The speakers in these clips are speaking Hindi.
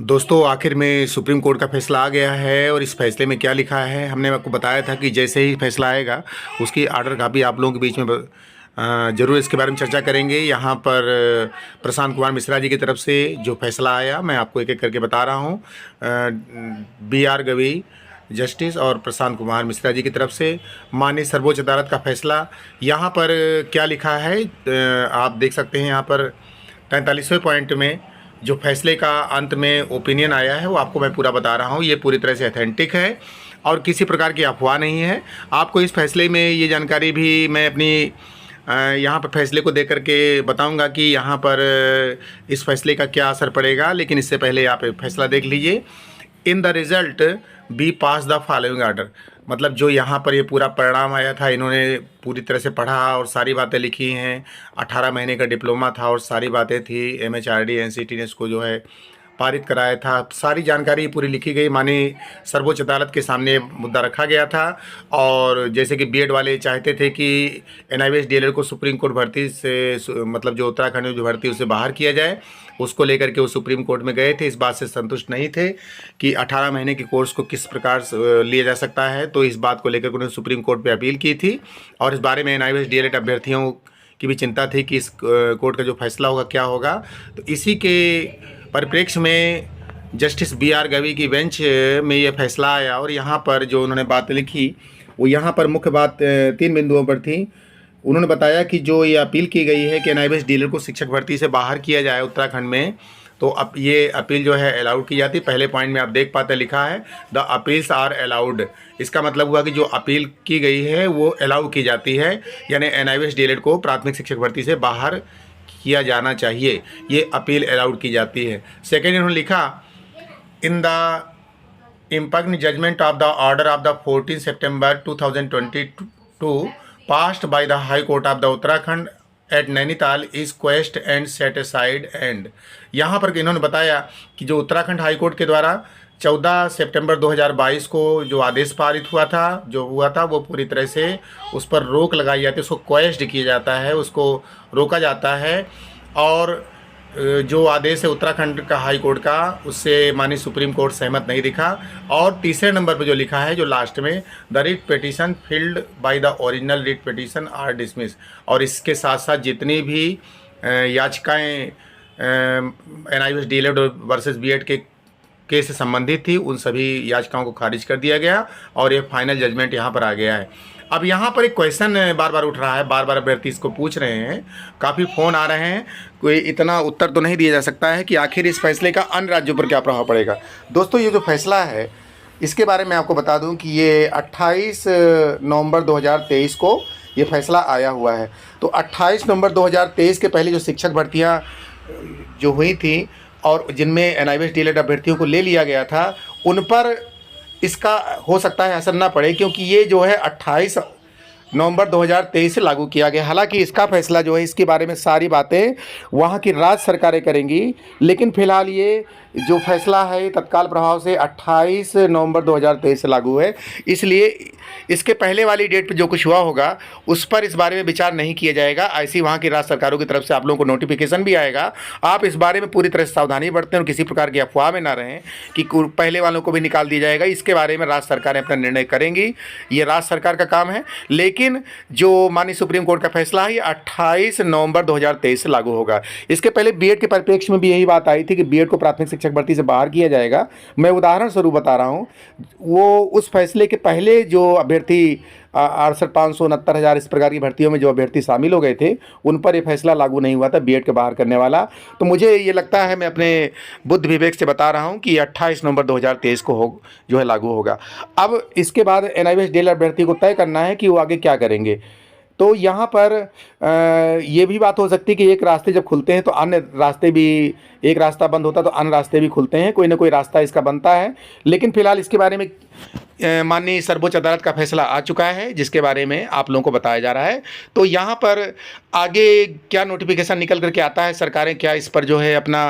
दोस्तों आखिर में सुप्रीम कोर्ट का फैसला आ गया है और इस फैसले में क्या लिखा है हमने आपको बताया था कि जैसे ही फैसला आएगा उसकी ऑर्डर कापी आप लोगों के बीच में ज़रूर इसके बारे में चर्चा करेंगे। यहाँ पर प्रशांत कुमार मिश्रा जी की तरफ से जो फैसला आया मैं आपको एक एक करके बता रहा हूँ। B.R. गवई जस्टिस और प्रशांत कुमार मिश्रा जी की तरफ से माननीय सर्वोच्च अदालत का फैसला। यहाँ पर क्या लिखा है आप देख सकते हैं। यहाँ पर 43वें पॉइंट में जो फैसले का अंत में ओपिनियन आया है वो आपको मैं पूरा बता रहा हूँ। ये पूरी तरह से अथेंटिक है और किसी प्रकार की अफवाह नहीं है। आपको इस फैसले में ये जानकारी भी मैं अपनी यहाँ पर फैसले को देख करके बताऊंगा कि यहाँ पर इस फैसले का क्या असर पड़ेगा, लेकिन इससे पहले आप फैसला देख लीजिए। In the result be pass the following order, मतलब जो यहाँ पर ये पूरा परिणाम आया था, इन्होंने पूरी तरह से पढ़ा और सारी बातें लिखी हैं। 18 महीने का डिप्लोमा था और सारी बातें थी। MHRD NCT ने इसको जो है पारित कराया था। सारी जानकारी पूरी लिखी गई। माननीय सर्वोच्च अदालत के सामने मुद्दा रखा गया था और जैसे कि B.Ed वाले चाहते थे कि NIVS DLED को सुप्रीम कोर्ट भर्ती से मतलब जो उत्तराखंड में जो भर्ती उससे बाहर किया जाए, उसको लेकर के वो सुप्रीम कोर्ट में गए थे। इस बात से संतुष्ट नहीं थे कि 18 महीने के कोर्स को किस प्रकार लिया जा सकता है, तो इस बात को लेकर उन्होंने सुप्रीम कोर्ट पे अपील की थी और इस बारे में NIVS DLED अभ्यर्थियों की भी चिंता थी कि इस कोर्ट का जो फैसला होगा क्या होगा। तो इसी के परिप्रेक्ष्य में जस्टिस B.R. गवई की बेंच में ये फैसला आया और यहाँ पर जो उन्होंने बात लिखी वो यहाँ पर मुख्य बात 3 बिंदुओं पर थी। उन्होंने बताया कि जो ये अपील की गई है कि NIVS DLED को शिक्षक भर्ती से बाहर किया जाए उत्तराखंड में, तो अब ये अपील जो है अलाउड की जाती है। पहले पॉइंट में आप देख पाते लिखा है द अपील्स आर अलाउड। इसका मतलब हुआ कि जो अपील की गई है वो अलाउ की जाती है, यानी NIVS DLED को प्राथमिक शिक्षक भर्ती से बाहर किया जाना चाहिए, ये अपील अलाउड की जाती है। सेकेंड इन्होंने लिखा in the impugned judgment of the order of the 14 September 2022 passed by the high court of the Uttarakhand at Nainital is quashed and set aside and. यहाँ पर इन्होंने बताया कि जो उत्तराखंड हाई कोर्ट के द्वारा 14 सितंबर 2022 को जो आदेश पारित हुआ था वो पूरी तरह से उस पर रोक लगाई जाती है, उसको क्वेश्ड किया जाता है, उसको रोका जाता है। और जो आदेश है उत्तराखंड का हाई कोर्ट का, उससे माननीय सुप्रीम कोर्ट सहमत नहीं दिखा। और तीसरे नंबर पर जो लिखा है जो लास्ट में, the writ petition filed by the original writ petition are dismiss. और इसके साथ साथ जितनी भी याचिकाएँ NIVS DLED वर्सेस B.Ed के केस से संबंधित थी उन सभी याचिकाओं को खारिज कर दिया गया और ये फाइनल जजमेंट यहाँ पर आ गया है। अब यहाँ पर एक क्वेश्चन बार बार उठ रहा है, बार बार अभ्यर्थी इसको पूछ रहे हैं, काफ़ी फ़ोन आ रहे हैं, कोई इतना उत्तर तो नहीं दिया जा सकता है कि आखिर इस फैसले का अन्य राज्यों पर क्या प्रभाव पड़ेगा। दोस्तों ये जो फैसला है इसके बारे में आपको बता दूं कि ये 28 नवंबर 2023 को ये फैसला आया हुआ है। तो 28 नवंबर 2023 के पहले जो शिक्षक भर्तियाँ जो हुई थी और जिनमें NIVS DLED अभ्यर्थियों को ले लिया गया था, उन पर इसका हो सकता है असर ना पड़े, क्योंकि ये जो है 28 नवंबर 2023 से लागू किया गया। हालांकि इसका फैसला जो है इसके बारे में सारी बातें वहाँ की राज्य सरकारें करेंगी, लेकिन फिलहाल ये जो फैसला है तत्काल प्रभाव से 28 नवंबर 2023 से लागू है। इसलिए इसके पहले वाली डेट पर जो कुछ हुआ होगा उस पर इस बारे में विचार नहीं किया जाएगा। ऐसी वहाँ की राज्य सरकारों की तरफ से आप लोगों को नोटिफिकेशन भी आएगा। आप इस बारे में पूरी तरह से सावधानी बरतें और किसी प्रकार की अफवाह में ना रहें कि पहले वालों को भी निकाल दिया जाएगा। इसके बारे में राज्य सरकारें अपना निर्णय करेंगी, ये राज्य सरकार का काम है। लेकिन जो माननीय सुप्रीम कोर्ट का फैसला है ये 28 नवंबर 2023 से लागू होगा। इसके पहले B.Ed के परिप्रेक्ष्य में भी यही बात आई थी कि B.Ed को प्राथमिक शिक्षक भर्ती से बाहर किया जाएगा। मैं उदाहरण स्वरूप बता रहा हूँ, वो उस फैसले के पहले जो अभ्यर्थी 68,569,000 इस प्रकार की भर्तियों में जो अभ्यर्थी शामिल हो गए थे उन पर यह फैसला लागू नहीं हुआ था B.Ed के बाहर करने वाला। तो मुझे ये लगता है, मैं अपने बुद्ध विवेक से बता रहा हूँ कि 28 नवंबर 2023 को जो है लागू होगा। अब इसके बाद NIVS DLED अभ्यर्थी को तय करना है कि वो आगे क्या करेंगे। तो यहाँ पर ये भी बात हो सकती है कि एक रास्ते जब खुलते हैं तो अन्य रास्ते भी, एक रास्ता बंद होता है तो अन्य रास्ते भी खुलते हैं, कोई ना कोई रास्ता इसका बनता है। लेकिन फिलहाल इसके बारे में माननीय सर्वोच्च अदालत का फैसला आ चुका है, जिसके बारे में आप लोगों को बताया जा रहा है। तो यहाँ पर आगे क्या नोटिफिकेशन निकल करके आता है, सरकारें क्या इस पर जो है अपना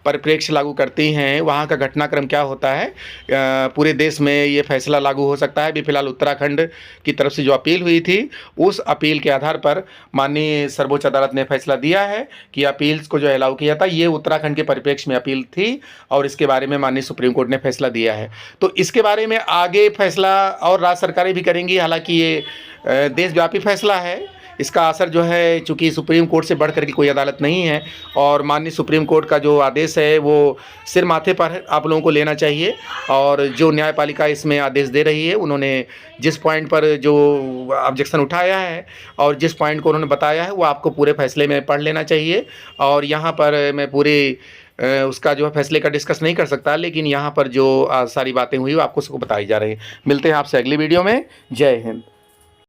परिप्रेक्ष्य लागू करती हैं, वहाँ का घटनाक्रम क्या होता है, पूरे देश में ये फैसला लागू हो सकता है। अभी फिलहाल उत्तराखंड की तरफ से जो अपील हुई थी, उस अपील के आधार पर माननीय सर्वोच्च अदालत ने फैसला दिया है कि अपील्स को जो अलाउ किया था, ये उत्तराखंड के परिप्रेक्ष्य में अपील थी और इसके बारे में माननीय सुप्रीम कोर्ट ने फैसला दिया है। तो इसके बारे में आगे फैसला और राज्य सरकारें भी करेंगी। हालांकि ये देशव्यापी फैसला है, इसका असर जो है, चूंकि सुप्रीम कोर्ट से बढ़ कर के कोई अदालत नहीं है और माननीय सुप्रीम कोर्ट का जो आदेश है वो सिर माथे पर आप लोगों को लेना चाहिए। और जो न्यायपालिका इसमें आदेश दे रही है, उन्होंने जिस पॉइंट पर जो ऑब्जेक्शन उठाया है और जिस पॉइंट को उन्होंने बताया है, वो आपको पूरे फैसले में पढ़ लेना चाहिए। और यहाँ पर मैं पूरे उसका जो है फैसले का डिस्कस नहीं कर सकता, लेकिन यहाँ पर जो सारी बातें हुई वो आपको सबको बताई जा रही है। मिलते हैं आपसे अगली वीडियो में। जय हिंद।